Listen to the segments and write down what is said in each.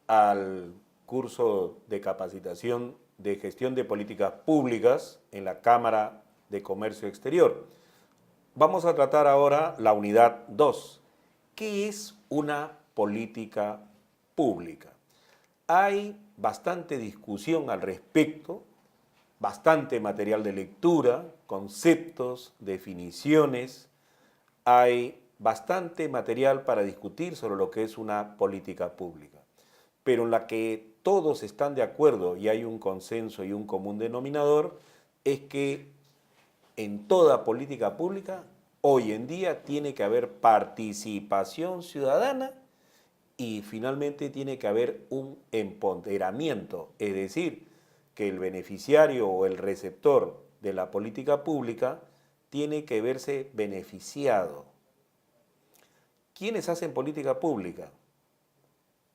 al curso de capacitación de gestión de políticas públicas en la Cámara de Comercio Exterior. Vamos a tratar ahora la unidad 2. ¿Qué es una política pública? Hay bastante discusión al respecto, bastante material de lectura, conceptos, definiciones. Hay bastante material para discutir sobre lo que es una política pública, pero en la que todos están de acuerdo y hay un consenso y un común denominador es que en toda política pública hoy en día tiene que haber participación ciudadana y finalmente tiene que haber un empoderamiento, es decir, que el beneficiario o el receptor de la política pública tiene que verse beneficiado. ¿Quiénes hacen política pública?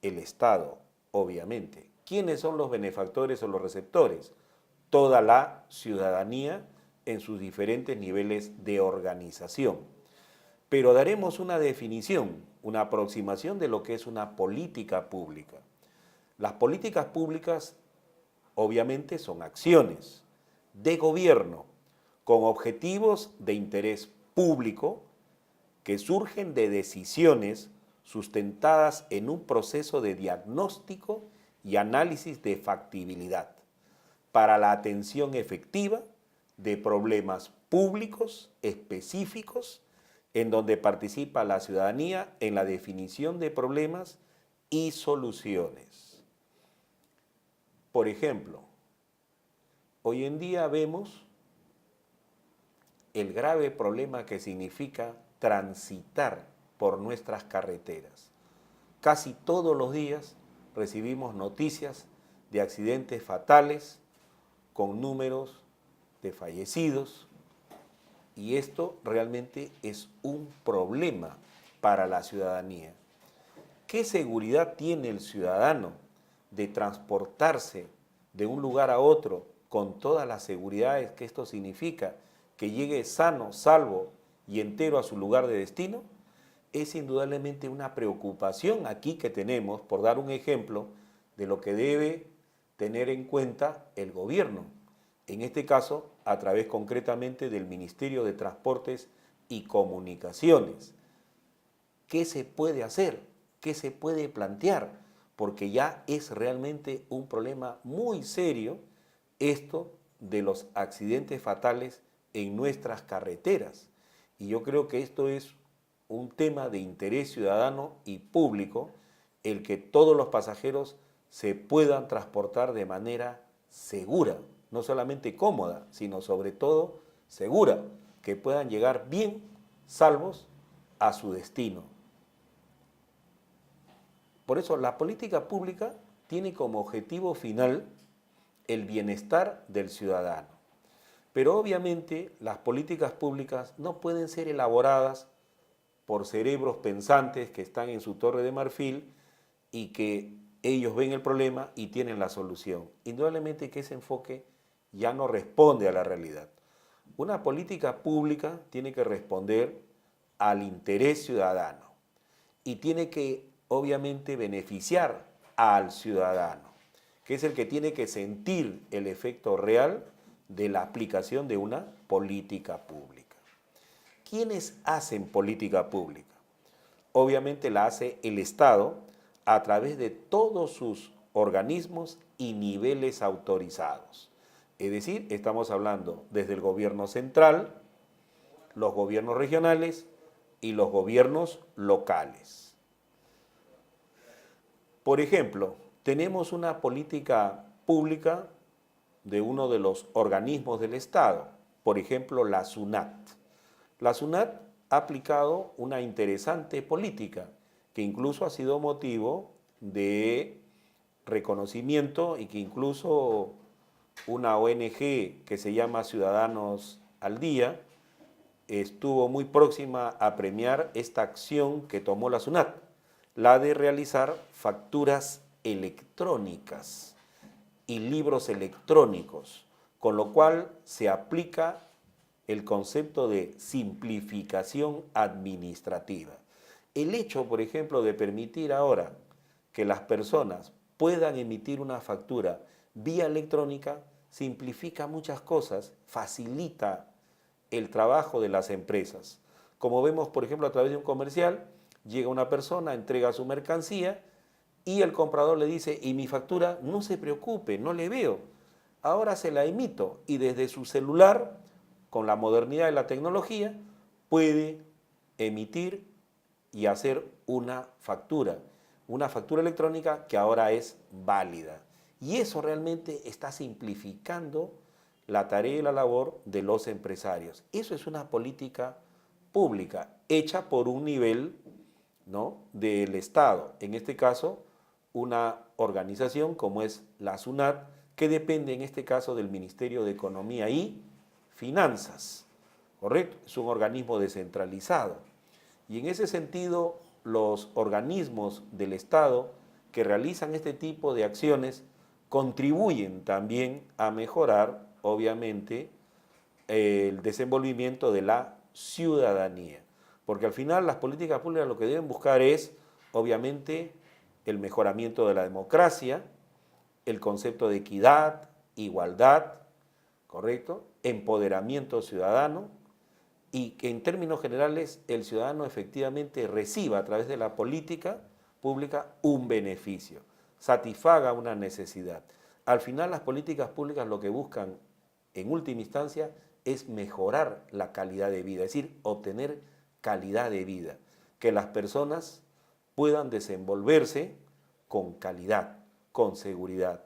El Estado, obviamente. ¿Quiénes son los benefactores o los receptores? Toda la ciudadanía en sus diferentes niveles de organización. Pero daremos una definición, una aproximación de lo que es una política pública. Las políticas públicas, obviamente, son acciones de gobierno con objetivos de interés público que surgen de decisiones sustentadas en un proceso de diagnóstico y análisis de factibilidad para la atención efectiva de problemas públicos específicos en donde participa la ciudadanía en la definición de problemas y soluciones. Por ejemplo, hoy en día vemos el grave problema que significa transitar por nuestras carreteras. Casi todos los días recibimos noticias de accidentes fatales con números de fallecidos y esto realmente es un problema para la ciudadanía. ¿Qué seguridad tiene el ciudadano de transportarse de un lugar a otro con todas las seguridades que esto significa, que llegue sano, salvo y entero a su lugar de destino? Es indudablemente una preocupación aquí que tenemos, por dar un ejemplo, de lo que debe tener en cuenta el gobierno. En este caso, a través concretamente del Ministerio de Transportes y Comunicaciones. ¿Qué se puede hacer? ¿Qué se puede plantear? Porque ya es realmente un problema muy serio esto de los accidentes fatales en nuestras carreteras. Y yo creo que esto es un tema de interés ciudadano y público, el que todos los pasajeros se puedan transportar de manera segura, no solamente cómoda, sino sobre todo segura, que puedan llegar bien, salvos, a su destino. Por eso la política pública tiene como objetivo final el bienestar del ciudadano. Pero obviamente las políticas públicas no pueden ser elaboradas por cerebros pensantes que están en su torre de marfil y que ellos ven el problema y tienen la solución. Indudablemente que ese enfoque ya no responde a la realidad. Una política pública tiene que responder al interés ciudadano y tiene que, obviamente, beneficiar al ciudadano, que es el que tiene que sentir el efecto real de la aplicación de una política pública. ¿Quiénes hacen política pública? Obviamente la hace el Estado a través de todos sus organismos y niveles autorizados. Es decir, estamos hablando desde el gobierno central, los gobiernos regionales y los gobiernos locales. Por ejemplo, tenemos una política pública de uno de los organismos del Estado, por ejemplo, la SUNAT. La SUNAT ha aplicado una interesante política que incluso ha sido motivo de reconocimiento y que incluso una ONG que se llama Ciudadanos al Día estuvo muy próxima a premiar esta acción que tomó la SUNAT, la de realizar facturas electrónicas y libros electrónicos, con lo cual se aplica el concepto de simplificación administrativa. El hecho, por ejemplo, de permitir ahora que las personas puedan emitir una factura vía electrónica simplifica muchas cosas, facilita el trabajo de las empresas. Como vemos, por ejemplo, a través de un comercial, llega una persona, entrega su mercancía y el comprador le dice, y mi factura, no se preocupe, no le veo, ahora se la emito, y desde su celular, con la modernidad de la tecnología, puede emitir y hacer una factura electrónica que ahora es válida. Y eso realmente está simplificando la tarea y la labor de los empresarios. Eso es una política pública hecha por un nivel, ¿no?, del Estado. En este caso, una organización como es la SUNAT, que depende en este caso del Ministerio de Economía y Finanzas, ¿correcto? Es un organismo descentralizado. Y en ese sentido, los organismos del Estado que realizan este tipo de acciones contribuyen también a mejorar, obviamente, el desenvolvimiento de la ciudadanía. Porque al final las políticas públicas lo que deben buscar es, obviamente, el mejoramiento de la democracia, el concepto de equidad, igualdad, ¿correcto?, empoderamiento ciudadano, y que en términos generales el ciudadano efectivamente reciba a través de la política pública un beneficio, satisfaga una necesidad. Al final las políticas públicas lo que buscan en última instancia es mejorar la calidad de vida, es decir, obtener calidad de vida, que las personas puedan desenvolverse con calidad, con seguridad.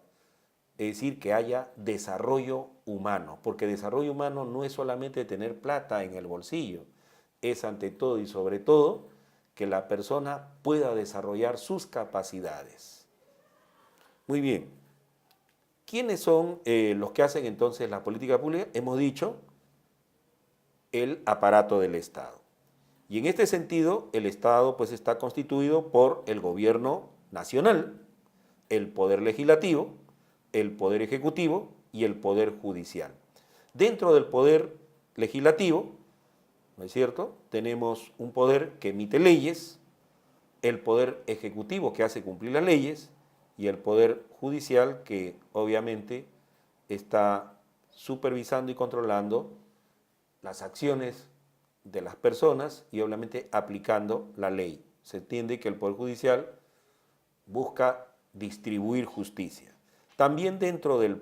Es decir, que haya desarrollo humano, porque desarrollo humano no es solamente tener plata en el bolsillo, es ante todo y sobre todo que la persona pueda desarrollar sus capacidades. Muy bien, ¿quiénes son los que hacen entonces la política pública? Hemos dicho, el aparato del Estado. Y en este sentido, el Estado pues está constituido por el gobierno nacional, el poder legislativo, el poder ejecutivo y el poder judicial. Dentro del poder legislativo, ¿no es cierto?, tenemos un poder que emite leyes, el poder ejecutivo que hace cumplir las leyes y el poder judicial que obviamente está supervisando y controlando las acciones de las personas y obviamente aplicando la ley. Se entiende que el poder judicial busca distribuir justicia. También dentro del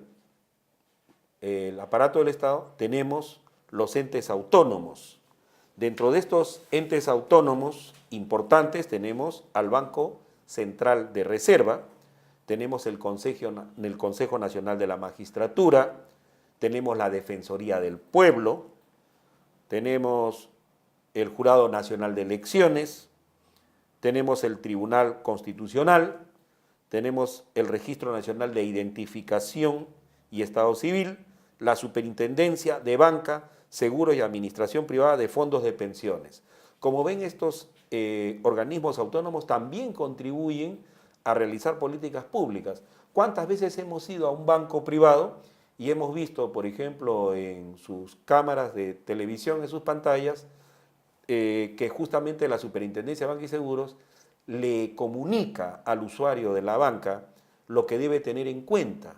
aparato del Estado tenemos los entes autónomos. Dentro de estos entes autónomos importantes tenemos al Banco Central de Reserva, tenemos el Consejo Nacional de la Magistratura, tenemos la Defensoría del Pueblo, tenemos el Jurado Nacional de Elecciones, tenemos el Tribunal Constitucional, tenemos el Registro Nacional de Identificación y Estado Civil, la Superintendencia de Banca, Seguros y Administración Privada de Fondos de Pensiones. Como ven, estos organismos autónomos también contribuyen a realizar políticas públicas. ¿Cuántas veces hemos ido a un banco privado y hemos visto, por ejemplo, en sus cámaras de televisión, en sus pantallas, que justamente la Superintendencia de Banca y Seguros le comunica al usuario de la banca lo que debe tener en cuenta,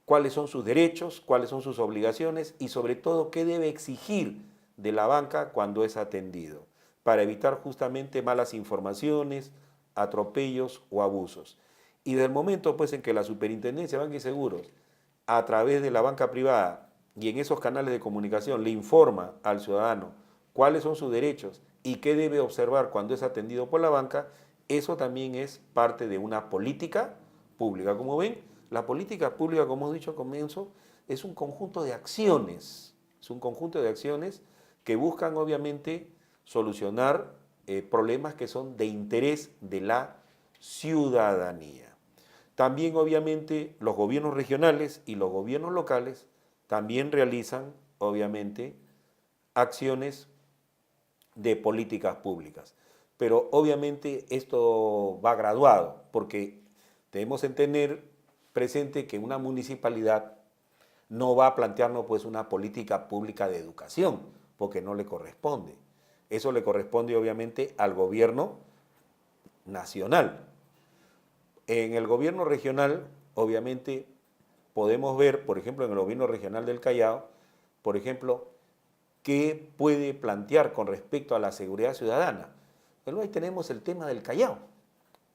cuáles son sus derechos, cuáles son sus obligaciones y sobre todo qué debe exigir de la banca cuando es atendido, para evitar justamente malas informaciones, atropellos o abusos. Y del momento pues en que la Superintendencia de Banca y Seguros, a través de la banca privada y en esos canales de comunicación, le informa al ciudadano cuáles son sus derechos y qué debe observar cuando es atendido por la banca, eso también es parte de una política pública. Como ven, la política pública, como hemos dicho al comienzo, es un conjunto de acciones, que buscan obviamente solucionar problemas que son de interés de la ciudadanía. También obviamente los gobiernos regionales y los gobiernos locales también realizan obviamente acciones de políticas públicas. Pero obviamente esto va graduado, porque debemos tener presente que una municipalidad no va a plantearnos pues una política pública de educación, porque no le corresponde. Eso le corresponde obviamente al gobierno nacional. En el gobierno regional, obviamente, podemos ver, por ejemplo, en el gobierno regional del Callao, por ejemplo, qué puede plantear con respecto a la seguridad ciudadana. Bueno, ahí tenemos el tema del Callao,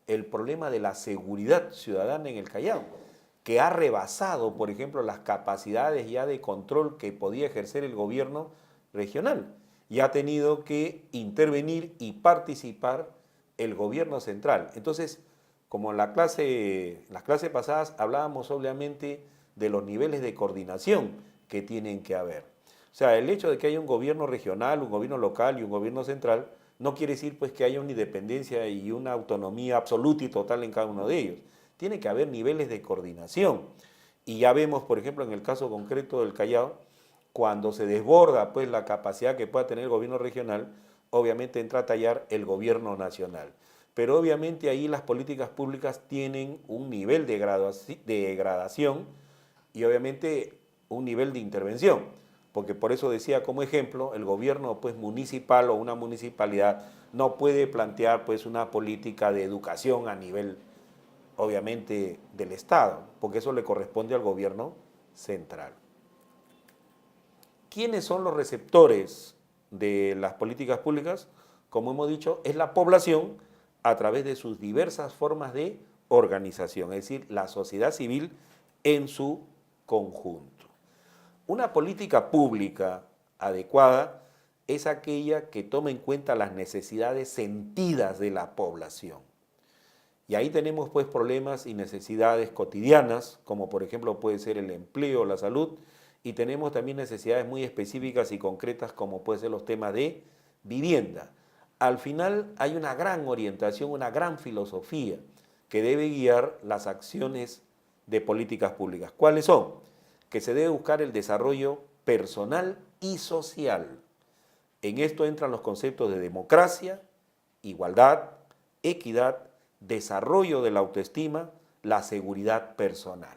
el problema de la seguridad ciudadana en el Callao, que ha rebasado, por ejemplo, las capacidades ya de control que podía ejercer el gobierno regional y ha tenido que intervenir y participar el gobierno central. Entonces, como en las clases pasadas hablábamos obviamente de los niveles de coordinación que tienen que haber. O sea, el hecho de que haya un gobierno regional, un gobierno local y un gobierno central no quiere decir pues que haya una independencia y una autonomía absoluta y total en cada uno de ellos. Tiene que haber niveles de coordinación. Y ya vemos, por ejemplo, en el caso concreto del Callao, cuando se desborda pues la capacidad que pueda tener el gobierno regional, obviamente entra a tallar el gobierno nacional. Pero obviamente ahí las políticas públicas tienen un nivel de gradación y obviamente un nivel de intervención, porque por eso decía como ejemplo, el gobierno pues municipal o una municipalidad no puede plantear pues una política de educación a nivel obviamente del Estado, porque eso le corresponde al gobierno central. ¿Quiénes son los receptores de las políticas públicas? Como hemos dicho, es la población a través de sus diversas formas de organización, es decir, la sociedad civil en su conjunto. Una política pública adecuada es aquella que toma en cuenta las necesidades sentidas de la población. Y ahí tenemos pues problemas y necesidades cotidianas, como por ejemplo puede ser el empleo, la salud, y tenemos también necesidades muy específicas y concretas como pueden ser los temas de vivienda. Al final hay una gran orientación, una gran filosofía que debe guiar las acciones de políticas públicas. ¿Cuáles son? Que se debe buscar el desarrollo personal y social. En esto entran los conceptos de democracia, igualdad, equidad, desarrollo de la autoestima, la seguridad personal.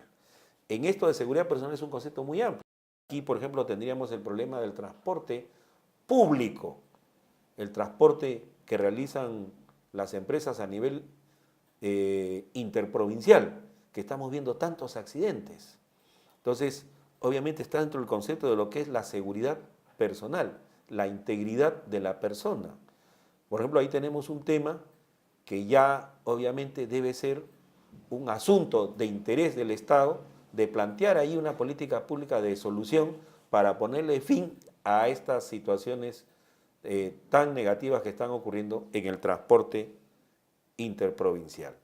En esto de seguridad personal es un concepto muy amplio. Aquí, por ejemplo, tendríamos el problema del transporte público, el transporte que realizan las empresas a nivel interprovincial, que estamos viendo tantos accidentes. Entonces, obviamente está dentro del concepto de lo que es la seguridad personal, la integridad de la persona. Por ejemplo, ahí tenemos un tema que ya obviamente debe ser un asunto de interés del Estado, de plantear ahí una política pública de solución para ponerle fin a estas situaciones tan negativas que están ocurriendo en el transporte interprovincial.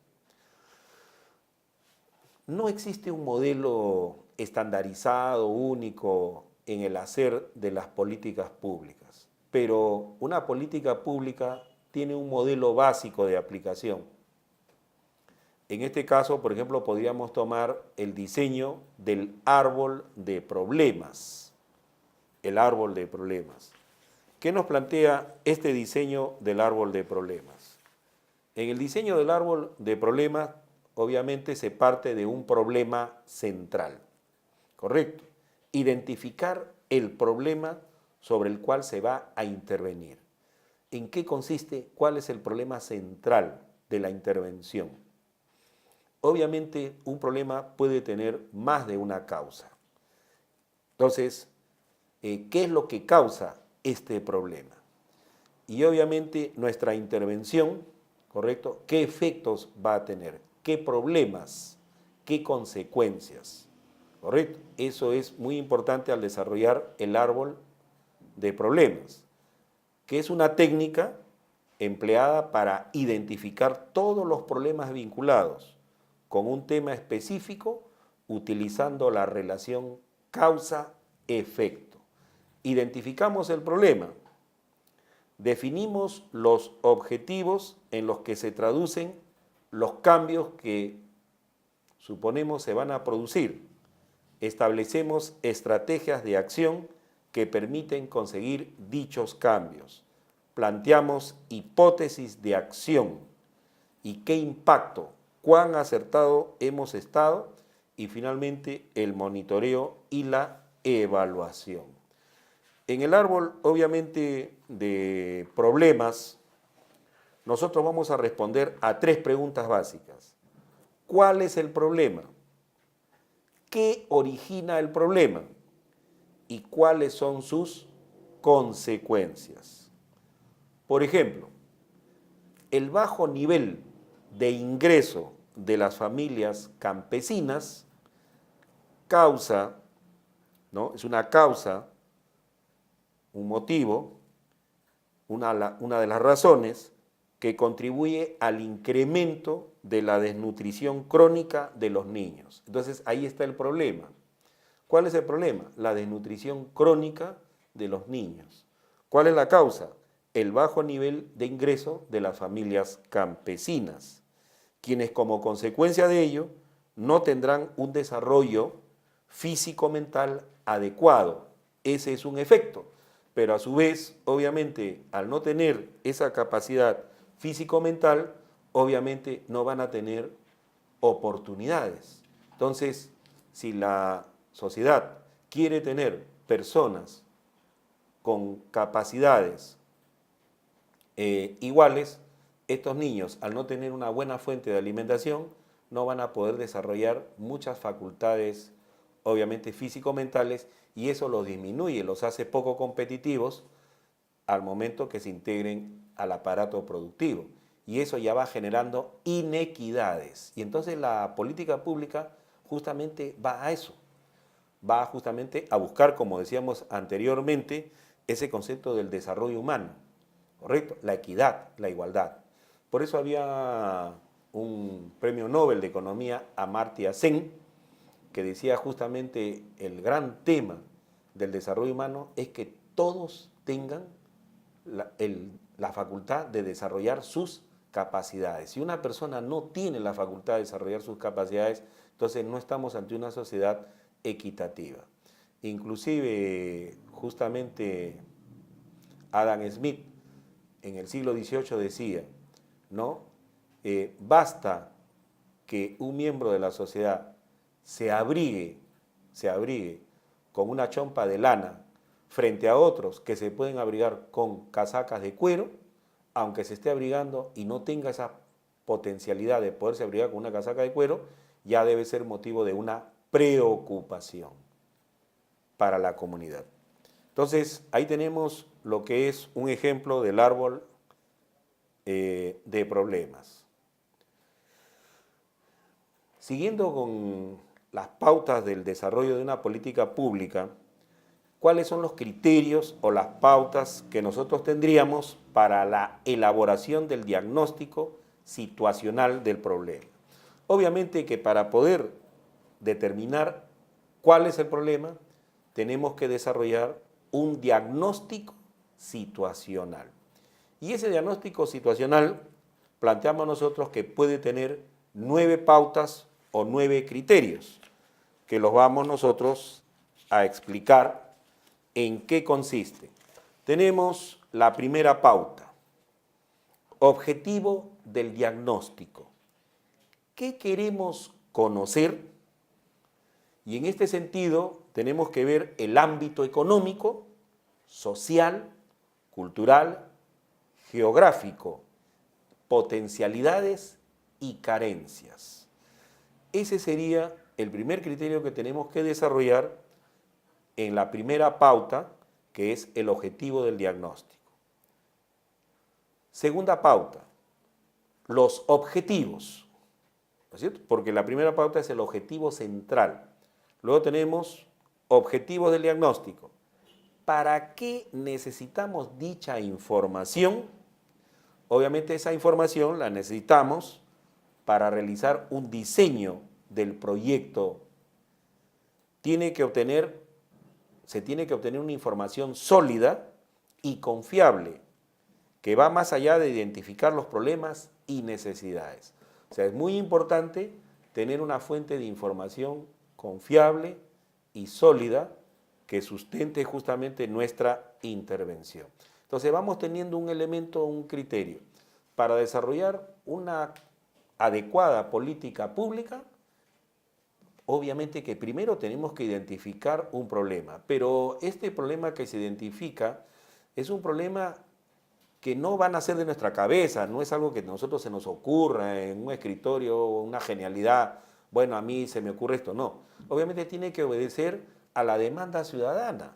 No existe un modelo estandarizado, único en el hacer de las políticas públicas, pero una política pública tiene un modelo básico de aplicación. En este caso, por ejemplo, podríamos tomar el diseño del árbol de problemas. El árbol de problemas. ¿Qué nos plantea este diseño del árbol de problemas? En el diseño del árbol de problemas, obviamente se parte de un problema central, ¿correcto? Identificar el problema sobre el cual se va a intervenir. ¿En qué consiste? ¿Cuál es el problema central de la intervención? Obviamente, un problema puede tener más de una causa. Entonces, ¿qué es lo que causa este problema? Y obviamente nuestra intervención, ¿correcto? ¿Qué efectos va a tener? ¿Qué problemas? ¿Qué consecuencias? ¿Correcto? Eso es muy importante al desarrollar el árbol de problemas, que es una técnica empleada para identificar todos los problemas vinculados con un tema específico utilizando la relación causa-efecto. Identificamos el problema, definimos los objetivos en los que se traducen los cambios que suponemos se van a producir, establecemos estrategias de acción que permiten conseguir dichos cambios, planteamos hipótesis de acción y qué impacto, cuán acertado hemos estado y finalmente el monitoreo y la evaluación. En el árbol, obviamente, de problemas, nosotros vamos a responder a 3 preguntas básicas. ¿Cuál es el problema? ¿Qué origina el problema? ¿Y cuáles son sus consecuencias? Por ejemplo, el bajo nivel de ingreso de las familias campesinas causa, ¿no? Es una causa, un motivo, una de las razones que contribuye al incremento de la desnutrición crónica de los niños. Entonces, ahí está el problema. ¿Cuál es el problema? La desnutrición crónica de los niños. ¿Cuál es la causa? El bajo nivel de ingreso de las familias campesinas, quienes como consecuencia de ello no tendrán un desarrollo físico-mental adecuado. Ese es un efecto, pero a su vez, obviamente, al no tener esa capacidad físico-mental, obviamente no van a tener oportunidades. Entonces, si la sociedad quiere tener personas con capacidades iguales, estos niños, al no tener una buena fuente de alimentación, no van a poder desarrollar muchas facultades, obviamente físico-mentales, y eso los disminuye, los hace poco competitivos al momento que se integren al aparato productivo. Y eso ya va generando inequidades. Y entonces la política pública justamente va a eso, va justamente a buscar, como decíamos anteriormente, ese concepto del desarrollo humano, ¿correcto? La equidad, la igualdad. Por eso había un premio Nobel de Economía, Amartya Sen, que decía justamente el gran tema del desarrollo humano es que todos tengan la facultad de desarrollar sus capacidades. Si una persona no tiene la facultad de desarrollar sus capacidades, entonces no estamos ante una sociedad equitativa. Inclusive, justamente Adam Smith en el siglo XVIII decía, ¿no? Basta que un miembro de la sociedad se abrigue con una chompa de lana frente a otros que se pueden abrigar con casacas de cuero, aunque se esté abrigando y no tenga esa potencialidad de poderse abrigar con una casaca de cuero, ya debe ser motivo de una preocupación para la comunidad. Entonces, ahí tenemos lo que es un ejemplo del árbol de problemas. Siguiendo con las pautas del desarrollo de una política pública, ¿cuáles son los criterios o las pautas que nosotros tendríamos para la elaboración del diagnóstico situacional del problema? Obviamente que para poder determinar cuál es el problema, tenemos que desarrollar un diagnóstico situacional. Y ese diagnóstico situacional planteamos nosotros que puede tener 9 pautas o 9 criterios, que los vamos nosotros a explicar en qué consiste. Tenemos la primera pauta, objetivo del diagnóstico. ¿Qué queremos conocer? Y en este sentido tenemos que ver el ámbito económico, social, cultural, geográfico, potencialidades y carencias. Ese sería el primer criterio que tenemos que desarrollar en la primera pauta, que es el objetivo del diagnóstico. Segunda pauta, los objetivos, ¿no es cierto? Porque la primera pauta es el objetivo central. Luego tenemos objetivos del diagnóstico. ¿Para qué necesitamos dicha información? Obviamente esa información la necesitamos para realizar un diseño del proyecto. Se tiene que obtener una información sólida y confiable que va más allá de identificar los problemas y necesidades. O sea, es muy importante tener una fuente de información confiable y sólida que sustente justamente nuestra intervención. Entonces vamos teniendo un elemento, un criterio. Para desarrollar una adecuada política pública, obviamente que primero tenemos que identificar un problema, pero este problema que se identifica es un problema que no van a ser de nuestra cabeza, no es algo que a nosotros se nos ocurra en un escritorio, una genialidad, bueno, a mí se me ocurre esto, no. Obviamente tiene que obedecer a la demanda ciudadana,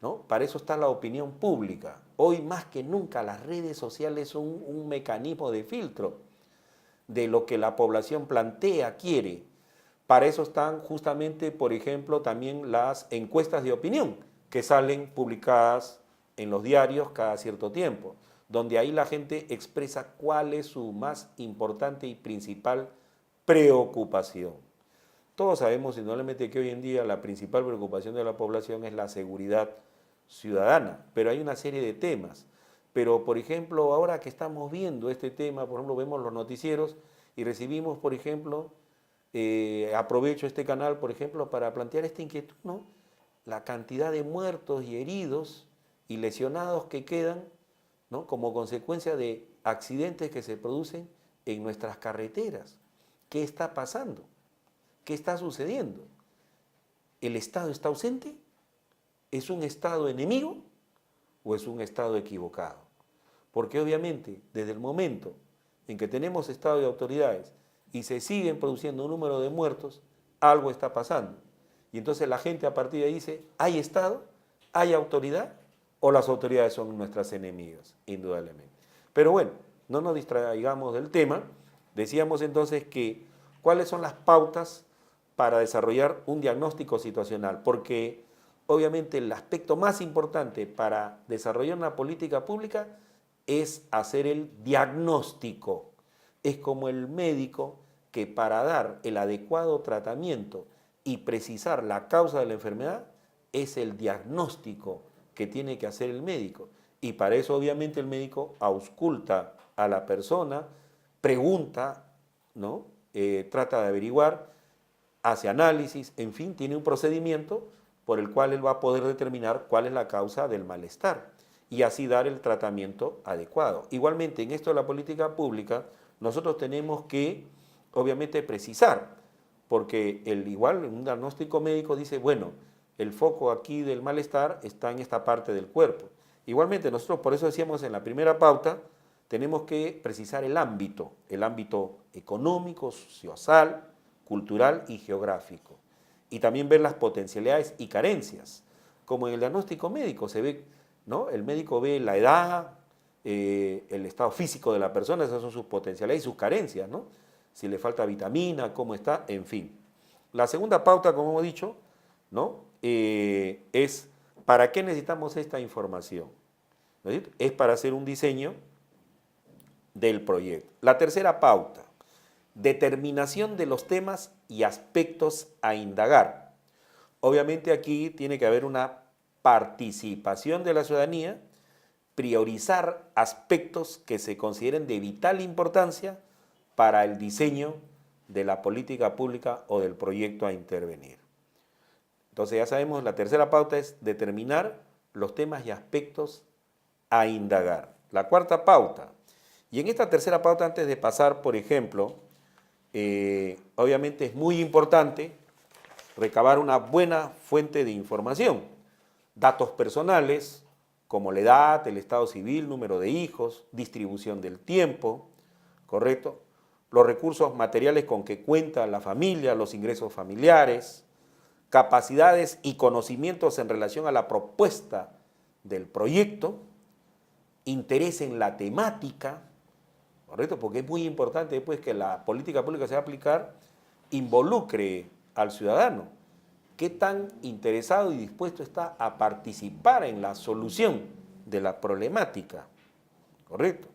¿no? Para eso está la opinión pública. Hoy más que nunca las redes sociales son un mecanismo de filtro de lo que la población plantea, quiere. Para eso están justamente, por ejemplo, también las encuestas de opinión que salen publicadas en los diarios cada cierto tiempo, donde ahí la gente expresa cuál es su más importante y principal preocupación. Todos sabemos indudablemente que hoy en día la principal preocupación de la población es la seguridad ciudadana, pero hay una serie de temas. Pero, por ejemplo, ahora que estamos viendo este tema, por ejemplo, vemos los noticieros y recibimos, por ejemplo, aprovecho este canal, por ejemplo, para plantear esta inquietud, ¿no? La cantidad de muertos y heridos y lesionados que quedan, ¿no? Como consecuencia de accidentes que se producen en nuestras carreteras. ¿Qué está pasando? ¿Qué está sucediendo? ¿El Estado está ausente? ¿Es un Estado enemigo o es un Estado equivocado? Porque obviamente desde el momento en que tenemos Estado y autoridades y se siguen produciendo un número de muertos, algo está pasando. Y entonces la gente a partir de ahí dice, ¿hay Estado? ¿Hay autoridad? ¿O las autoridades son nuestras enemigas? Indudablemente. Pero bueno, no nos distraigamos del tema. Decíamos entonces que cuáles son las pautas para desarrollar un diagnóstico situacional, porque obviamente el aspecto más importante para desarrollar una política pública es hacer el diagnóstico. Es como el médico que para dar el adecuado tratamiento y precisar la causa de la enfermedad es el diagnóstico que tiene que hacer el médico. Y para eso obviamente el médico ausculta a la persona, pregunta, ¿no? Trata de averiguar, hace análisis, en fin, tiene un procedimiento por el cual él va a poder determinar cuál es la causa del malestar y así dar el tratamiento adecuado. Igualmente, en esto de la política pública, nosotros tenemos que, obviamente, precisar, porque igual un diagnóstico médico dice, bueno, el foco aquí del malestar está en esta parte del cuerpo. Igualmente, nosotros por eso decíamos en la primera pauta, tenemos que precisar el ámbito económico, social, cultural y geográfico. Y también ver las potencialidades y carencias. Como en el diagnóstico médico se ve, ¿no? El médico ve la edad, el estado físico de la persona, esas son sus potencialidades y sus carencias, ¿no? Si le falta vitamina, cómo está, en fin. La segunda pauta, como hemos dicho, ¿no? Es ¿para qué necesitamos esta información? ¿No es cierto? Es para hacer un diseño del proyecto. La tercera pauta, determinación de los temas y aspectos a indagar. Obviamente aquí tiene que haber una participación de la ciudadanía, priorizar aspectos que se consideren de vital importancia para el diseño de la política pública o del proyecto a intervenir. Entonces ya sabemos, la tercera pauta es determinar los temas y aspectos a indagar. La cuarta pauta, y en esta tercera pauta, antes de pasar, por ejemplo, obviamente es muy importante recabar una buena fuente de información, datos personales, como la edad, el estado civil, número de hijos, distribución del tiempo, ¿correcto? Los recursos materiales con que cuenta la familia, los ingresos familiares, capacidades y conocimientos en relación a la propuesta del proyecto, interés en la temática, ¿correcto? Porque es muy importante después que la política pública se va a aplicar, involucre al ciudadano. ¿Qué tan interesado y dispuesto está a participar en la solución de la problemática? ¿Correcto?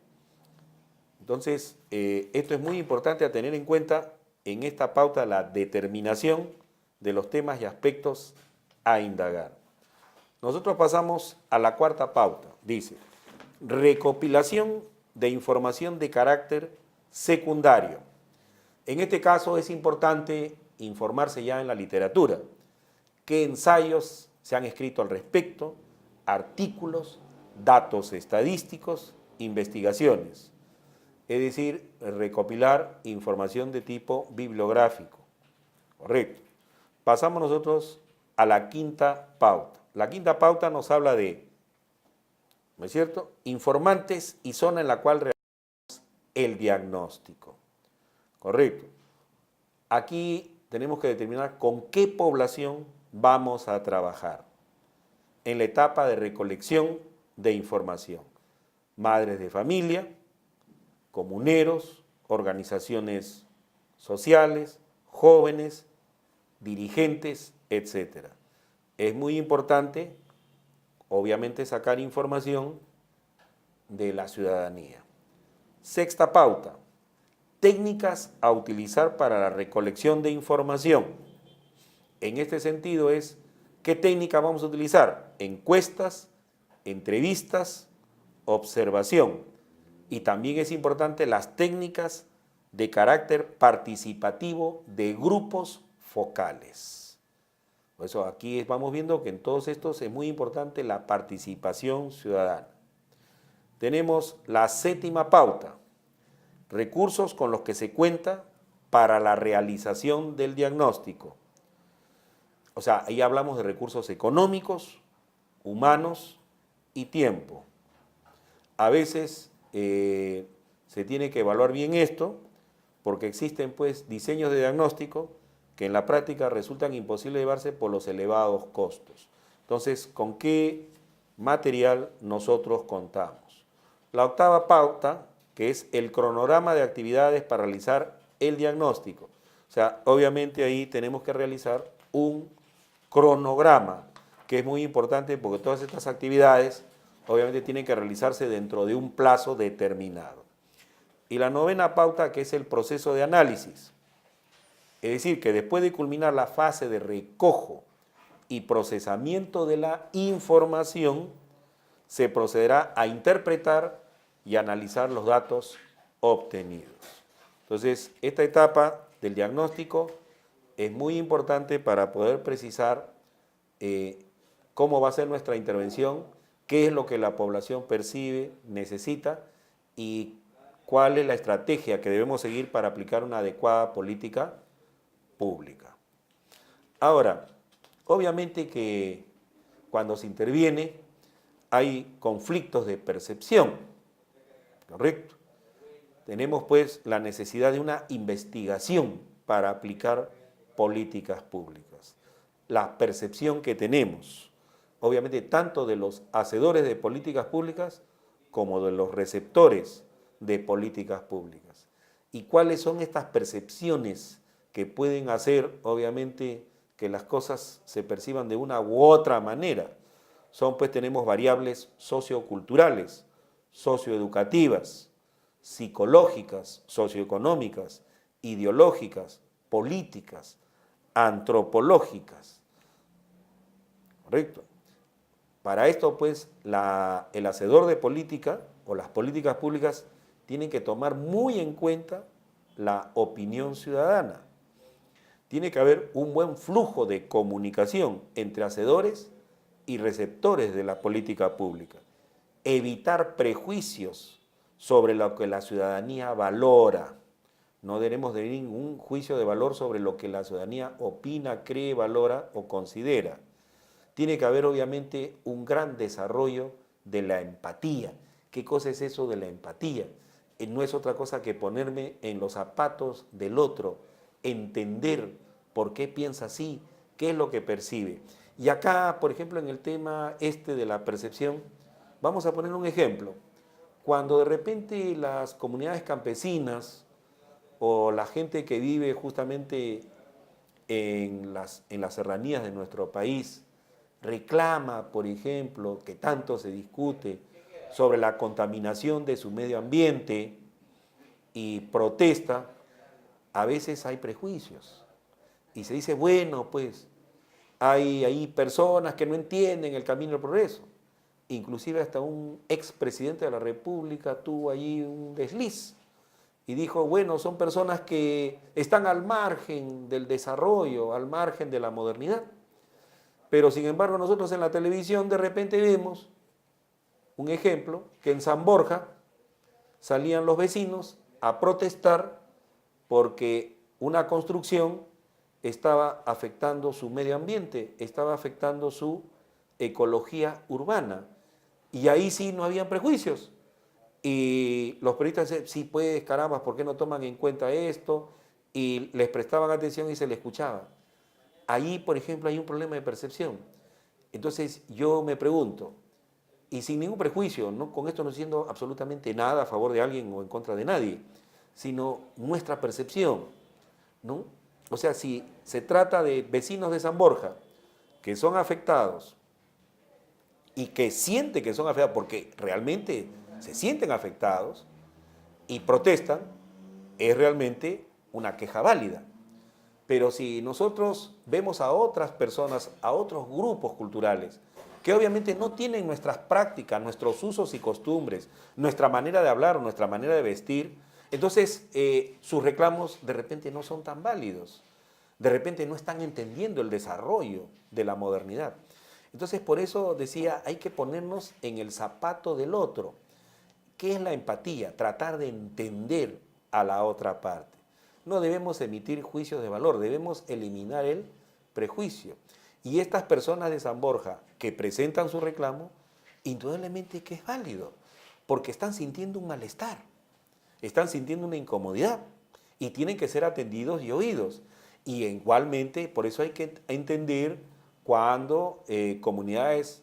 Entonces, esto es muy importante a tener en cuenta en esta pauta, la determinación de los temas y aspectos a indagar. Nosotros pasamos a la cuarta pauta. Dice, recopilación de información de carácter secundario. En este caso es importante informarse ya en la literatura. ¿Qué ensayos se han escrito al respecto? Artículos, datos estadísticos, investigaciones. Es decir, recopilar información de tipo bibliográfico. Correcto. Pasamos nosotros a la quinta pauta. La quinta pauta nos habla de ¿no es cierto? Informantes y zona en la cual realizamos el diagnóstico. Correcto. Aquí tenemos que determinar con qué población vamos a trabajar en la etapa de recolección de información. Madres de familia, comuneros, organizaciones sociales, jóvenes, dirigentes, etc. Es muy importante, obviamente, sacar información de la ciudadanía. Sexta pauta, técnicas a utilizar para la recolección de información. En este sentido es, ¿qué técnica vamos a utilizar? Encuestas, entrevistas, observación. Y también es importante las técnicas de carácter participativo de grupos focales. Por eso aquí vamos viendo que en todos estos es muy importante la participación ciudadana. Tenemos la séptima pauta, recursos con los que se cuenta para la realización del diagnóstico. O sea, ahí hablamos de recursos económicos, humanos y tiempo. A veces se tiene que evaluar bien esto porque existen pues diseños de diagnóstico que en la práctica resultan imposibles de llevarse por los elevados costos. Entonces, ¿con qué material nosotros contamos? La octava pauta, que es el cronograma de actividades para realizar el diagnóstico. O sea, obviamente ahí tenemos que realizar un cronograma, que es muy importante porque todas estas actividades obviamente tienen que realizarse dentro de un plazo determinado. Y la novena pauta, que es el proceso de análisis. Es decir, que después de culminar la fase de recojo y procesamiento de la información, se procederá a interpretar y analizar los datos obtenidos. Entonces, esta etapa del diagnóstico es muy importante para poder precisar cómo va a ser nuestra intervención, qué es lo que la población percibe, necesita y cuál es la estrategia que debemos seguir para aplicar una adecuada política pública. Ahora, obviamente que cuando se interviene hay conflictos de percepción, ¿correcto? Tenemos pues la necesidad de una investigación para aplicar políticas públicas. La percepción que tenemos, obviamente tanto de los hacedores de políticas públicas como de los receptores de políticas públicas. ¿Y cuáles son estas percepciones que pueden hacer, obviamente, que las cosas se perciban de una u otra manera? Tenemos variables socioculturales, socioeducativas, psicológicas, socioeconómicas, ideológicas, políticas, antropológicas. ¿Correcto? Para esto, pues, el hacedor de política o las políticas públicas tienen que tomar muy en cuenta la opinión ciudadana. Tiene que haber un buen flujo de comunicación entre hacedores y receptores de la política pública. Evitar prejuicios sobre lo que la ciudadanía valora. No debemos de ningún juicio de valor sobre lo que la ciudadanía opina, cree, valora o considera. Tiene que haber obviamente un gran desarrollo de la empatía. ¿Qué cosa es eso de la empatía? No es otra cosa que ponerme en los zapatos del otro, entender por qué piensa así, qué es lo que percibe. Y acá, por ejemplo, en el tema de la percepción, vamos a poner un ejemplo. Cuando de repente las comunidades campesinas o la gente que vive justamente en las serranías de nuestro país reclama, por ejemplo, que tanto se discute sobre la contaminación de su medio ambiente y protesta, a veces hay prejuicios. Y se dice, bueno, pues hay personas que no entienden el camino del progreso. Inclusive hasta un expresidente de la República tuvo allí un desliz y dijo, bueno, son personas que están al margen del desarrollo, al margen de la modernidad. Pero sin embargo nosotros en la televisión de repente vemos un ejemplo, que en San Borja salían los vecinos a protestar porque una construcción estaba afectando su medio ambiente, estaba afectando su ecología urbana. Y ahí sí no habían prejuicios. Y los periodistas decían, sí, pues, caramba, ¿por qué no toman en cuenta esto? Y les prestaban atención y se les escuchaba. Ahí, por ejemplo, hay un problema de percepción. Entonces yo me pregunto, y sin ningún prejuicio, ¿no? Con esto no siendo absolutamente nada a favor de alguien o en contra de nadie, sino nuestra percepción, ¿no? O sea, si se trata de vecinos de San Borja que son afectados y que sienten que son afectados porque realmente se sienten afectados y protestan, es realmente una queja válida. Pero si nosotros vemos a otras personas, a otros grupos culturales, que obviamente no tienen nuestras prácticas, nuestros usos y costumbres, nuestra manera de hablar, nuestra manera de vestir, entonces sus reclamos de repente no son tan válidos, de repente no están entendiendo el desarrollo de la modernidad. Entonces por eso decía, hay que ponernos en el zapato del otro. ¿Qué es la empatía? Tratar de entender a la otra parte. No debemos emitir juicios de valor, debemos eliminar el prejuicio. Y estas personas de San Borja que presentan su reclamo, indudablemente que es válido, porque están sintiendo un malestar, están sintiendo una incomodidad y tienen que ser atendidos y oídos. Y igualmente, por eso hay que entender cuando comunidades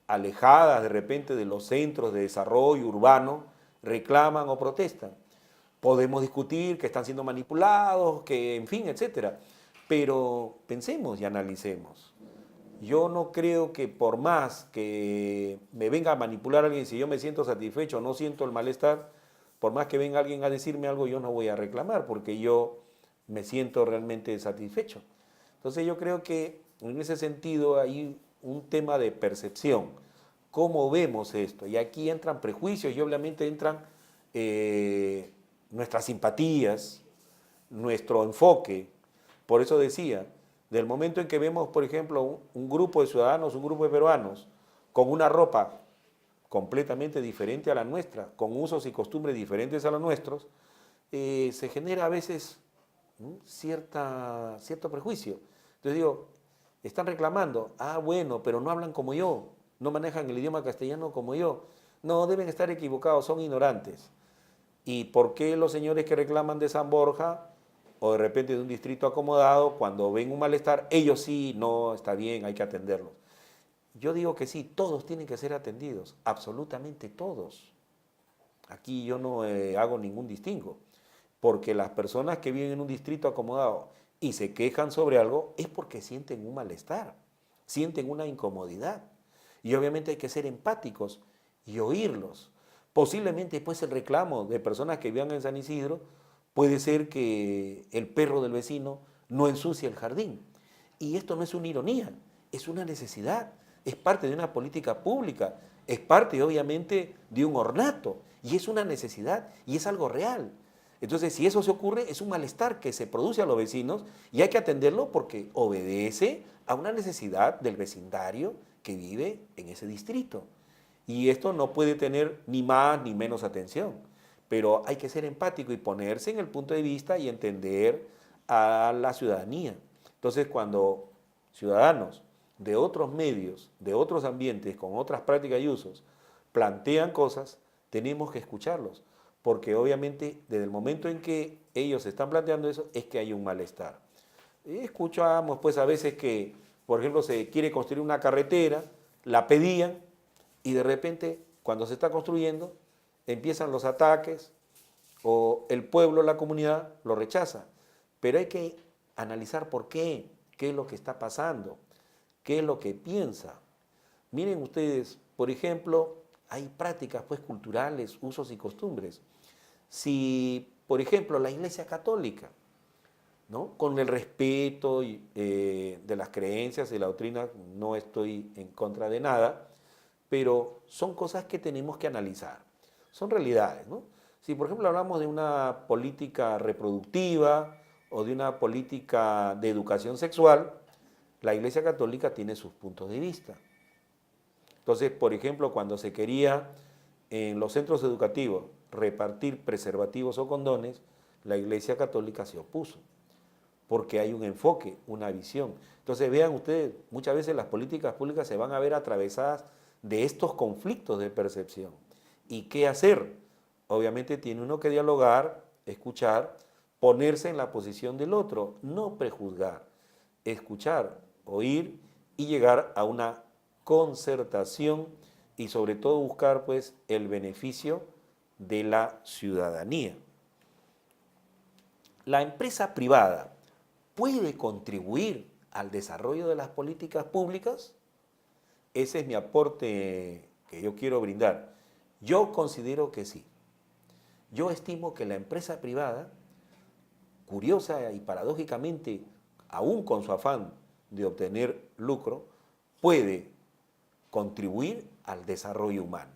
alejadas de repente de los centros de desarrollo urbano reclaman o protestan. Podemos discutir que están siendo manipulados, que en fin, etcétera. Pero pensemos y analicemos. Yo no creo que por más que me venga a manipular alguien, si yo me siento satisfecho, no siento el malestar, por más que venga alguien a decirme algo, yo no voy a reclamar porque yo me siento realmente satisfecho. Entonces yo creo que en ese sentido hay un tema de percepción. ¿Cómo vemos esto? Y aquí entran prejuicios y obviamente entran nuestras simpatías, nuestro enfoque. Por eso decía, del momento en que vemos, por ejemplo, un grupo de ciudadanos, un grupo de peruanos, con una ropa completamente diferente a la nuestra, con usos y costumbres diferentes a los nuestros, se genera a veces cierto prejuicio. Entonces digo, están reclamando, bueno, pero no hablan como yo, no manejan el idioma castellano como yo. No, deben estar equivocados, son ignorantes. ¿Y por qué los señores que reclaman de San Borja o de repente de un distrito acomodado, cuando ven un malestar, ellos sí, no, está bien, hay que atenderlos? Yo digo que sí, todos tienen que ser atendidos, absolutamente todos. Aquí yo no hago ningún distingo, porque las personas que viven en un distrito acomodado y se quejan sobre algo es porque sienten un malestar, sienten una incomodidad. Y obviamente hay que ser empáticos y oírlos. Posiblemente pues el reclamo de personas que vivan en San Isidro puede ser que el perro del vecino no ensucie el jardín. Y esto no es una ironía, es una necesidad, es parte de una política pública, es parte obviamente de un ornato y es una necesidad y es algo real. Entonces, si eso se ocurre, es un malestar que se produce a los vecinos y hay que atenderlo porque obedece a una necesidad del vecindario que vive en ese distrito. Y esto no puede tener ni más ni menos atención, pero hay que ser empático y ponerse en el punto de vista y entender a la ciudadanía. Entonces, cuando ciudadanos de otros medios, de otros ambientes, con otras prácticas y usos, plantean cosas, tenemos que escucharlos, porque obviamente desde el momento en que ellos están planteando eso, es que hay un malestar. Escuchamos pues a veces que, por ejemplo, se quiere construir una carretera, la pedían y de repente cuando se está construyendo empiezan los ataques o el pueblo, la comunidad lo rechaza. Pero hay que analizar por qué es lo que está pasando, qué es lo que piensa. Miren ustedes, por ejemplo, hay prácticas pues culturales, usos y costumbres. Si, por ejemplo, la Iglesia Católica, ¿no? Con el respeto de las creencias y la doctrina, no estoy en contra de nada, pero son cosas que tenemos que analizar, son realidades, ¿no? Si, por ejemplo, hablamos de una política reproductiva o de una política de educación sexual, la Iglesia Católica tiene sus puntos de vista. Entonces, por ejemplo, cuando se quería en los centros educativos repartir preservativos o condones, la Iglesia Católica se opuso, porque hay un enfoque, una visión. Entonces, vean ustedes, muchas veces las políticas públicas se van a ver atravesadas de estos conflictos de percepción. ¿Y qué hacer? Obviamente tiene uno que dialogar, escuchar, ponerse en la posición del otro, no prejuzgar, escuchar, oír y llegar a una concertación y sobre todo buscar pues el beneficio de la ciudadanía. La empresa privada puede contribuir al desarrollo de las políticas públicas. Ese es mi aporte que yo quiero brindar. Yo considero que sí. Yo estimo que la empresa privada, curiosa y paradójicamente, aún con su afán de obtener lucro, puede contribuir al desarrollo humano.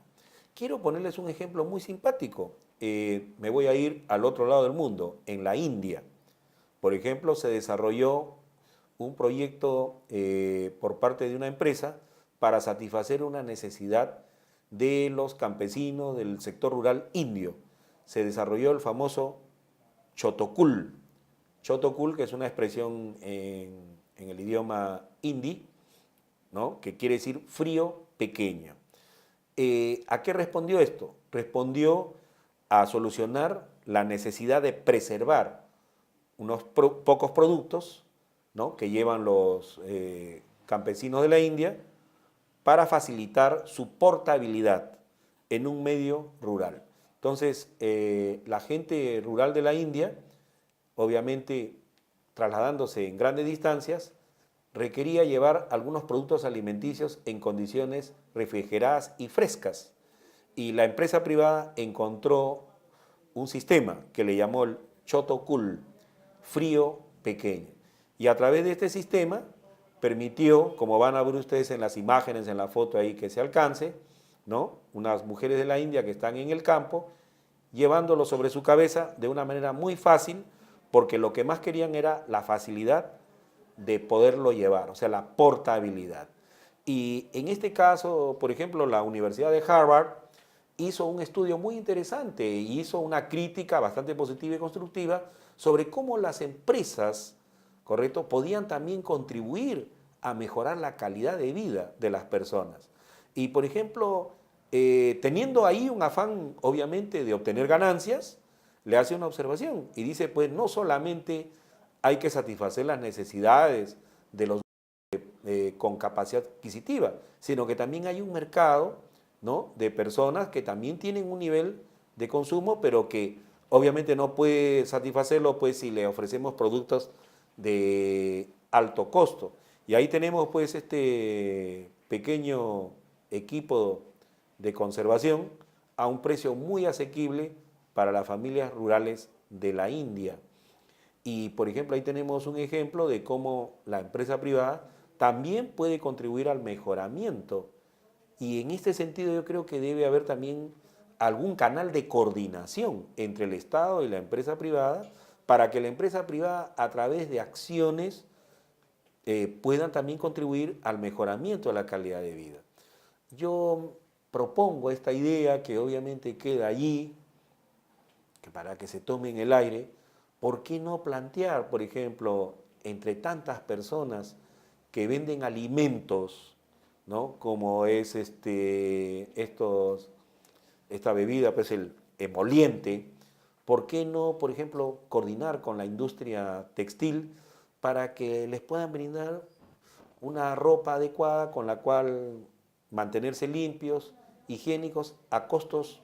Quiero ponerles un ejemplo muy simpático. Me voy a ir al otro lado del mundo, en la India. Por ejemplo, se desarrolló un proyecto por parte de una empresa para satisfacer una necesidad de los campesinos del sector rural indio. Se desarrolló el famoso chotokul. Chotokul, que es una expresión en el idioma hindi, ¿no?, que quiere decir frío pequeño. ¿A qué respondió esto? Respondió a solucionar la necesidad de preservar unos pocos productos, ¿no?, que llevan los campesinos de la India para facilitar su portabilidad en un medio rural. Entonces, la gente rural de la India, obviamente trasladándose en grandes distancias, requería llevar algunos productos alimenticios en condiciones refrigeradas y frescas. Y la empresa privada encontró un sistema que le llamó el chotokul, frío pequeño. Y a través de este sistema permitió, como van a ver ustedes en las imágenes, en la foto ahí que se alcance, ¿no?, unas mujeres de la India que están en el campo, llevándolo sobre su cabeza de una manera muy fácil, porque lo que más querían era la facilidad de poderlo llevar, o sea, la portabilidad. Y en este caso, por ejemplo, la Universidad de Harvard hizo un estudio muy interesante y hizo una crítica bastante positiva y constructiva sobre cómo las empresas, ¿correcto?, podían también contribuir a mejorar la calidad de vida de las personas. Y, por ejemplo, teniendo ahí un afán, obviamente, de obtener ganancias, le hace una observación y dice, pues no solamente hay que satisfacer las necesidades de los con capacidad adquisitiva, sino que también hay un mercado, ¿no?, de personas que también tienen un nivel de consumo, pero que obviamente no puede satisfacerlo pues si le ofrecemos productos de alto costo. Y ahí tenemos pues este pequeño equipo de conservación a un precio muy asequible para las familias rurales de la India. Y, por ejemplo, ahí tenemos un ejemplo de cómo la empresa privada también puede contribuir al mejoramiento. Y en este sentido yo creo que debe haber también algún canal de coordinación entre el Estado y la empresa privada para que la empresa privada, a través de acciones, puedan también contribuir al mejoramiento de la calidad de vida. Yo propongo esta idea que obviamente queda allí, que para que se tome en el aire. ¿Por qué no plantear, por ejemplo, entre tantas personas que venden alimentos, ¿no?, como es esta bebida, pues el emoliente, ¿por qué no, por ejemplo, coordinar con la industria textil para que les puedan brindar una ropa adecuada con la cual mantenerse limpios, higiénicos, a costos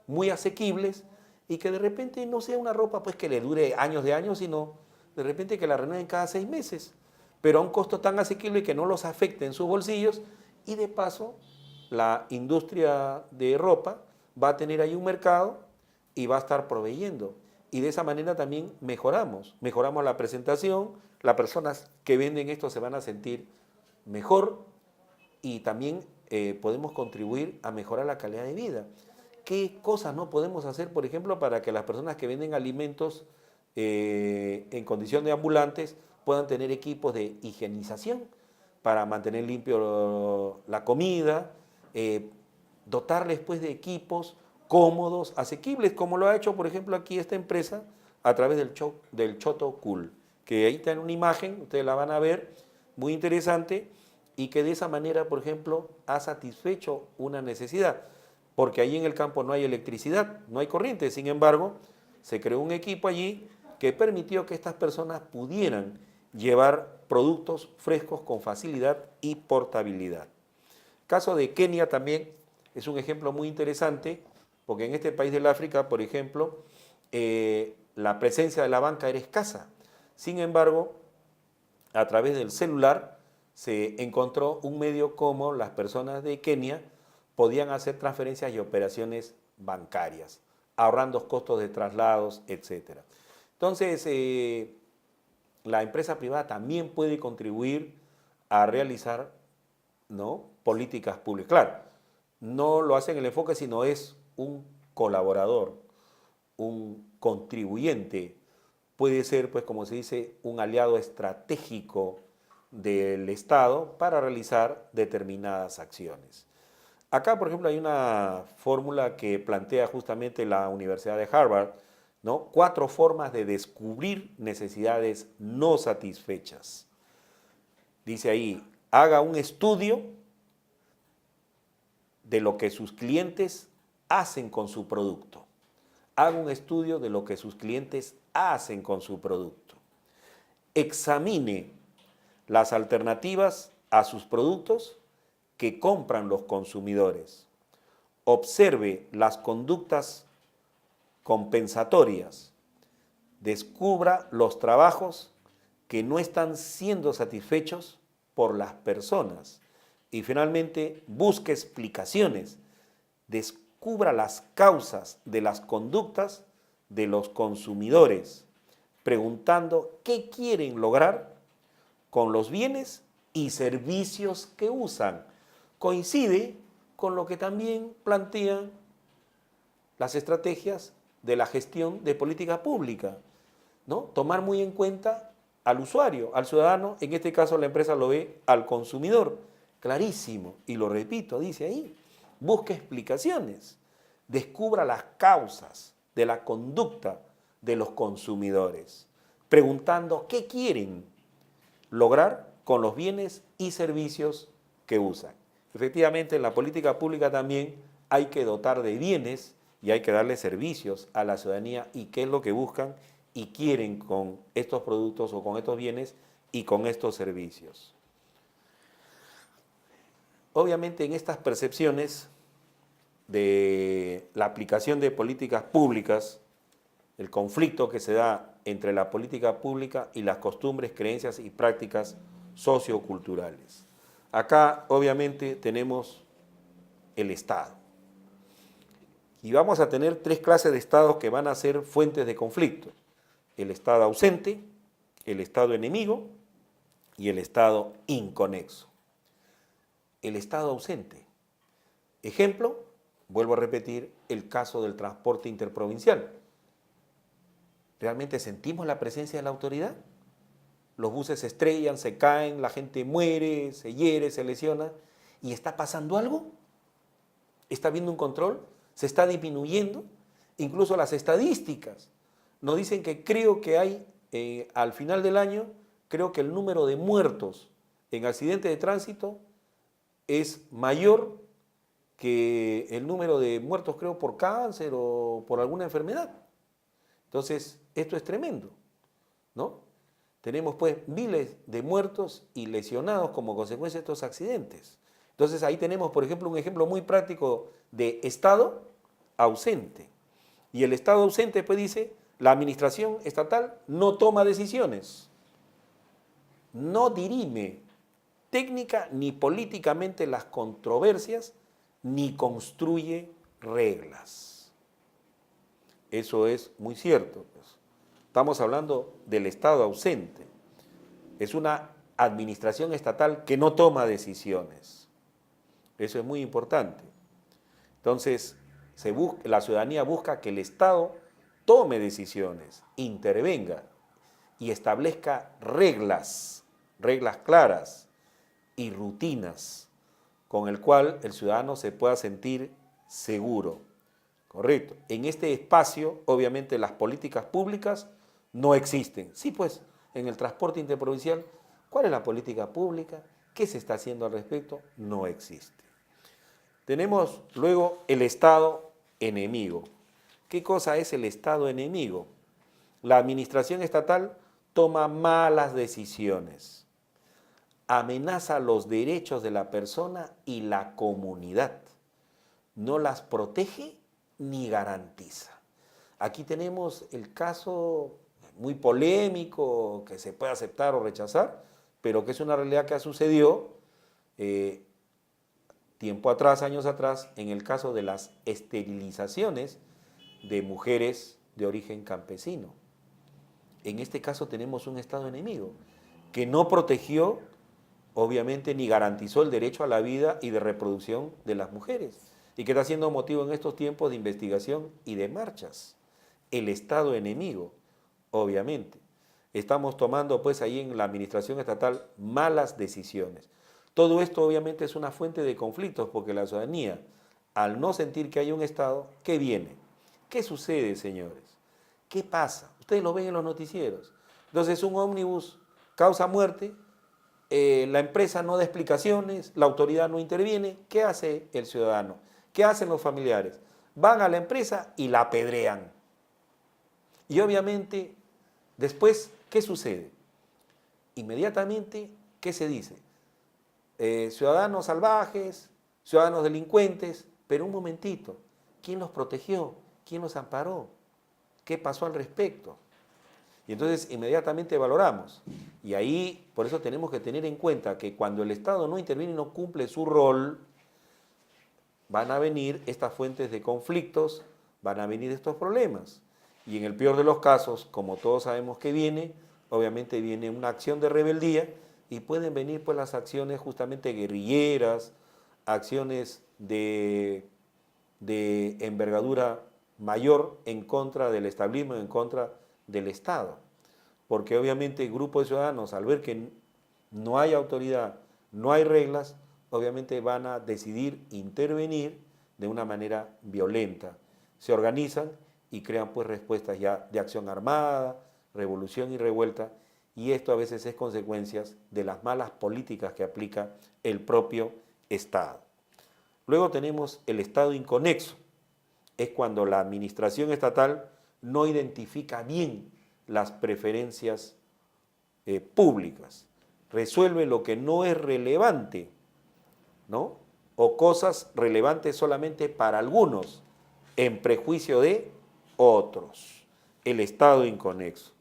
muy asequibles, y que de repente no sea una ropa pues que le dure años de años, sino de repente que la renueven cada 6 meses, pero a un costo tan asequible que no los afecte en sus bolsillos, y de paso la industria de ropa va a tener ahí un mercado y va a estar proveyendo. Y de esa manera también mejoramos la presentación, las personas que venden esto se van a sentir mejor y también podemos contribuir a mejorar la calidad de vida. ¿Qué cosas no podemos hacer, por ejemplo, para que las personas que venden alimentos en condición de ambulantes puedan tener equipos de higienización para mantener limpio la comida, dotarles pues de equipos cómodos, asequibles, como lo ha hecho, por ejemplo, aquí esta empresa a través del chotokul, que ahí está en una imagen, ustedes la van a ver, muy interesante, y que de esa manera, por ejemplo, ha satisfecho una necesidad, porque allí en el campo no hay electricidad, no hay corriente. Sin embargo, se creó un equipo allí que permitió que estas personas pudieran llevar productos frescos con facilidad y portabilidad. El caso de Kenia también es un ejemplo muy interesante, porque en este país del África, por ejemplo, la presencia de la banca era escasa. Sin embargo, a través del celular se encontró un medio como las personas de Kenia podían hacer transferencias y operaciones bancarias, ahorrando costos de traslados, etc. Entonces, la empresa privada también puede contribuir a realizar, ¿no?, políticas públicas. Claro, no lo hace en el enfoque, sino es un colaborador, un contribuyente, puede ser, pues como se dice, un aliado estratégico del Estado para realizar determinadas acciones. Acá, por ejemplo, hay una fórmula que plantea justamente la Universidad de Harvard, ¿no? 4 formas de descubrir necesidades no satisfechas. Dice ahí, haga un estudio de lo que sus clientes hacen con su producto. Haga un estudio de lo que sus clientes hacen con su producto. Examine las alternativas a sus productos que compran los consumidores. Observe las conductas compensatorias. Descubra los trabajos que no están siendo satisfechos por las personas. Y finalmente, busque explicaciones. Descubra las causas de las conductas de los consumidores, preguntando qué quieren lograr con los bienes y servicios que usan. Coincide con lo que también plantean las estrategias de la gestión de política pública, ¿no? Tomar muy en cuenta al usuario, al ciudadano, en este caso la empresa lo ve al consumidor, clarísimo, y lo repito, dice ahí, busque explicaciones, descubra las causas de la conducta de los consumidores, preguntando qué quieren lograr con los bienes y servicios que usan. Efectivamente, en la política pública también hay que dotar de bienes y hay que darle servicios a la ciudadanía y qué es lo que buscan y quieren con estos productos o con estos bienes y con estos servicios. Obviamente en estas percepciones de la aplicación de políticas públicas, el conflicto que se da entre la política pública y las costumbres, creencias y prácticas socioculturales. Acá obviamente tenemos el Estado. Y vamos a tener 3 clases de estados que van a ser fuentes de conflicto. El Estado ausente, el Estado enemigo y el Estado inconexo. El Estado ausente. Ejemplo, vuelvo a repetir, el caso del transporte interprovincial. ¿Realmente sentimos la presencia de la autoridad? Los buses se estrellan, se caen, la gente muere, se hiere, se lesiona. ¿Y está pasando algo? ¿Está habiendo un control? ¿Se está disminuyendo? Incluso las estadísticas nos dicen que creo que hay, al final del año, creo que el número de muertos en accidentes de tránsito es mayor que el número de muertos, creo, por cáncer o por alguna enfermedad. Entonces, esto es tremendo, ¿no? Tenemos pues miles de muertos y lesionados como consecuencia de estos accidentes. Entonces ahí tenemos, por ejemplo, un ejemplo muy práctico de Estado ausente. Y el Estado ausente pues dice, la administración estatal no toma decisiones, no dirime técnica ni políticamente las controversias, ni construye reglas. Eso es muy cierto. Estamos hablando del Estado ausente. Es una administración estatal que no toma decisiones. Eso es muy importante. Entonces, la ciudadanía busca que el Estado tome decisiones, intervenga y establezca reglas claras y rutinas con el cual el ciudadano se pueda sentir seguro. Correcto. En este espacio, obviamente, las políticas públicas no existen. Sí, pues, en el transporte interprovincial, ¿cuál es la política pública? ¿Qué se está haciendo al respecto? No existe. Tenemos luego el Estado enemigo. ¿Qué cosa es el Estado enemigo? La administración estatal toma malas decisiones, amenaza los derechos de la persona y la comunidad, no las protege ni garantiza. Aquí tenemos el caso muy polémico, que se puede aceptar o rechazar, pero que es una realidad que ha sucedido tiempo atrás, años atrás, en el caso de las esterilizaciones de mujeres de origen campesino. En este caso tenemos un Estado enemigo que no protegió, obviamente, ni garantizó el derecho a la vida y de reproducción de las mujeres, y que está siendo motivo en estos tiempos de investigación y de marchas. El Estado enemigo, obviamente. Estamos tomando pues ahí en la administración estatal malas decisiones. Todo esto obviamente es una fuente de conflictos porque la ciudadanía, al no sentir que hay un Estado, ¿qué viene? ¿Qué sucede, señores? ¿Qué pasa? Ustedes lo ven en los noticieros. Entonces un ómnibus causa muerte, la empresa no da explicaciones, la autoridad no interviene. ¿Qué hace el ciudadano? ¿Qué hacen los familiares? Van a la empresa y la apedrean. Y obviamente, después, ¿qué sucede? Inmediatamente, ¿qué se dice? Ciudadanos salvajes, ciudadanos delincuentes, pero un momentito, ¿quién los protegió? ¿Quién los amparó? ¿Qué pasó al respecto? Y entonces inmediatamente valoramos. Y ahí, por eso tenemos que tener en cuenta que cuando el Estado no interviene y no cumple su rol, van a venir estas fuentes de conflictos, van a venir estos problemas. Y en el peor de los casos, como todos sabemos que viene, obviamente viene una acción de rebeldía y pueden venir pues las acciones justamente guerrilleras, acciones de envergadura mayor en contra del establismo, en contra del Estado. Porque obviamente el grupo de ciudadanos, al ver que no hay autoridad, no hay reglas, obviamente van a decidir intervenir de una manera violenta. Se organizan y crean pues respuestas ya de acción armada, revolución y revuelta, y esto a veces es consecuencias de las malas políticas que aplica el propio Estado. Luego tenemos el Estado inconexo. Es cuando la administración estatal no identifica bien las preferencias públicas, resuelve lo que no es relevante, ¿no? O cosas relevantes solamente para algunos, en prejuicio de otros. El Estado inconexo.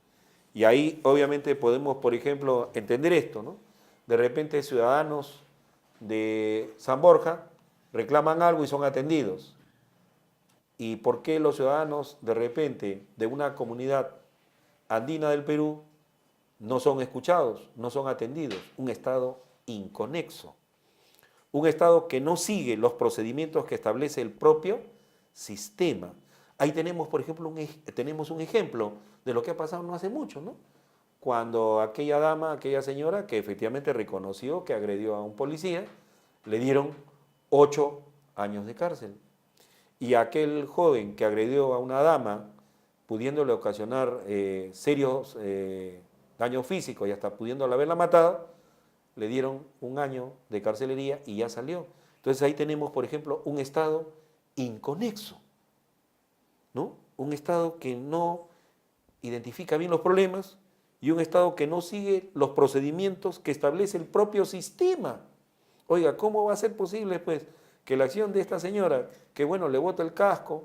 Y ahí obviamente podemos, por ejemplo, entender esto, ¿no? De repente ciudadanos de San Borja reclaman algo y son atendidos. ¿Y por qué los ciudadanos de repente de una comunidad andina del Perú no son escuchados, no son atendidos? Un Estado inconexo. Un Estado que no sigue los procedimientos que establece el propio sistema. Ahí tenemos, por ejemplo, tenemos un ejemplo de lo que ha pasado no hace mucho, ¿no? Cuando aquella dama, aquella señora que efectivamente reconoció que agredió a un policía, le dieron 8 años de cárcel. Y aquel joven que agredió a una dama, pudiéndole ocasionar serios daños físicos y hasta pudiéndola haberla matado, le dieron 1 año de carcelería y ya salió. Entonces ahí tenemos, por ejemplo, un Estado inconexo, ¿no? Un Estado que no identifica bien los problemas y un Estado que no sigue los procedimientos que establece el propio sistema. Oiga, ¿cómo va a ser posible, pues, que la acción de esta señora, que bueno, le bota el casco,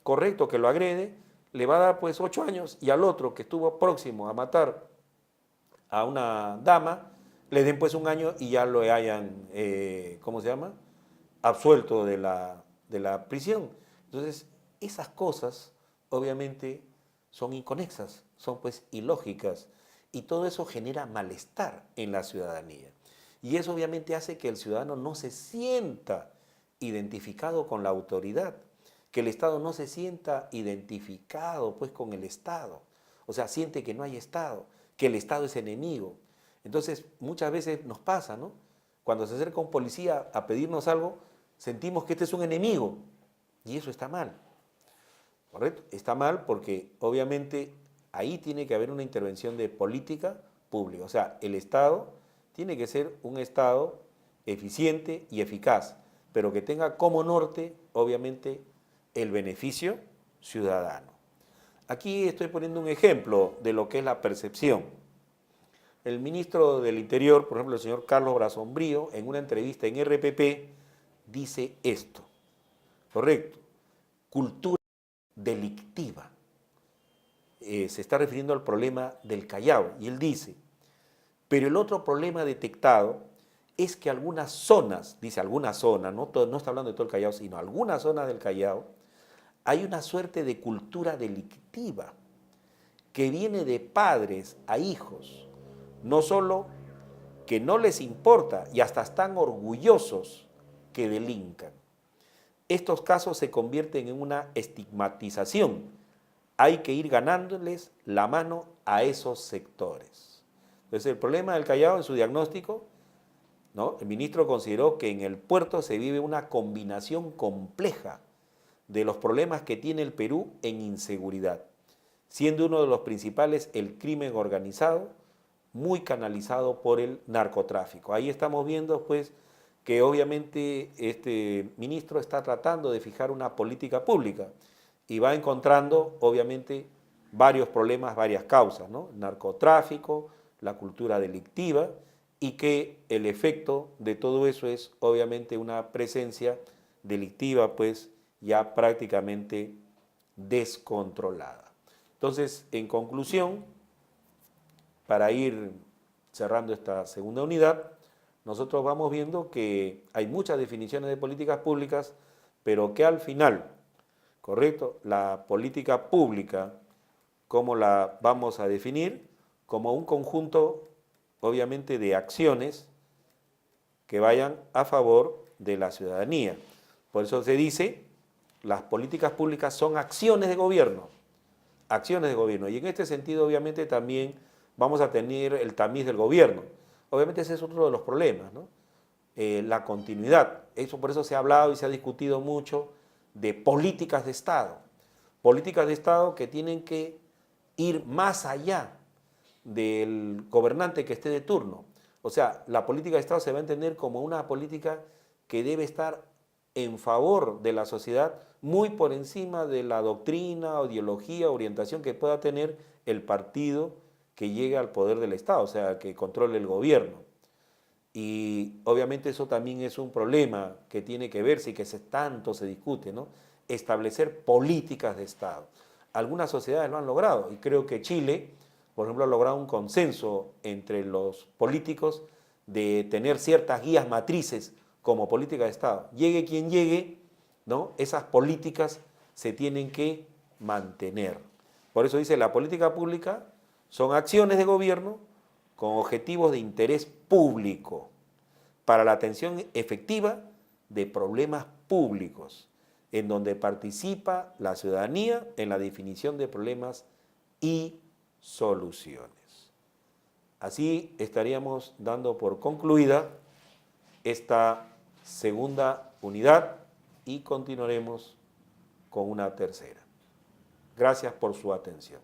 correcto, que lo agrede, le va a dar pues 8 años y al otro que estuvo próximo a matar a una dama, le den pues 1 año y ya lo hayan, ¿cómo se llama?, absuelto de la prisión? Entonces, esas cosas obviamente son inconexas, son pues ilógicas y todo eso genera malestar en la ciudadanía. Y eso obviamente hace que el ciudadano no se sienta identificado con la autoridad, que el Estado no se sienta identificado pues con el Estado, o sea, siente que no hay Estado, que el Estado es enemigo. Entonces muchas veces nos pasa, ¿no? Cuando se acerca un policía a pedirnos algo, sentimos que este es un enemigo y eso está mal, ¿correcto? Está mal porque obviamente ahí tiene que haber una intervención de política pública, o sea, el Estado tiene que ser un Estado eficiente y eficaz, pero que tenga como norte, obviamente, el beneficio ciudadano. Aquí estoy poniendo un ejemplo de lo que es la percepción. El ministro del Interior, por ejemplo, el señor Carlos Brazombrío, en una entrevista en RPP, dice esto, correcto, cultura delictiva. Se está refiriendo al problema del Callao, y él dice, pero el otro problema detectado es que algunas zonas, dice algunas zonas, no está hablando de todo el Callao, sino algunas zonas del Callao, hay una suerte de cultura delictiva que viene de padres a hijos, no solo que no les importa y hasta están orgullosos que delincan. Estos casos se convierten en una estigmatización. Hay que ir ganándoles la mano a esos sectores. Entonces, el problema del Callao en su diagnóstico, ¿no? El ministro consideró que en el puerto se vive una combinación compleja de los problemas que tiene el Perú en inseguridad, siendo uno de los principales el crimen organizado, muy canalizado por el narcotráfico. Ahí estamos viendo, pues, que obviamente este ministro está tratando de fijar una política pública y va encontrando, obviamente, varios problemas, varias causas, ¿no? Narcotráfico, la cultura delictiva, y que el efecto de todo eso es, obviamente, una presencia delictiva, pues, ya prácticamente descontrolada. Entonces, en conclusión, para ir cerrando esta segunda unidad, nosotros vamos viendo que hay muchas definiciones de políticas públicas, pero que al final, correcto, la política pública, ¿cómo la vamos a definir? Como un conjunto, obviamente, de acciones que vayan a favor de la ciudadanía. Por eso se dice, las políticas públicas son acciones de gobierno, y en este sentido, obviamente, también vamos a tener el tamiz del gobierno. Obviamente ese es otro de los problemas, ¿no? La continuidad. Por eso se ha hablado y se ha discutido mucho de políticas de Estado que tienen que ir más allá del gobernante que esté de turno. O sea, la política de Estado se va a entender como una política que debe estar en favor de la sociedad, muy por encima de la doctrina, ideología, orientación que pueda tener el partido que llegue al poder del Estado, o sea, que controle el gobierno. Y obviamente eso también es un problema que tiene que verse y que tanto se discute, ¿no? Establecer políticas de Estado. Algunas sociedades lo han logrado y creo que Chile, por ejemplo, ha logrado un consenso entre los políticos de tener ciertas guías matrices como política de Estado. Llegue quien llegue, ¿no? Esas políticas se tienen que mantener. Por eso dice, la política pública son acciones de gobierno con objetivos de interés público para la atención efectiva de problemas públicos, en donde participa la ciudadanía en la definición de problemas y soluciones. Así estaríamos dando por concluida esta segunda unidad y continuaremos con una tercera. Gracias por su atención.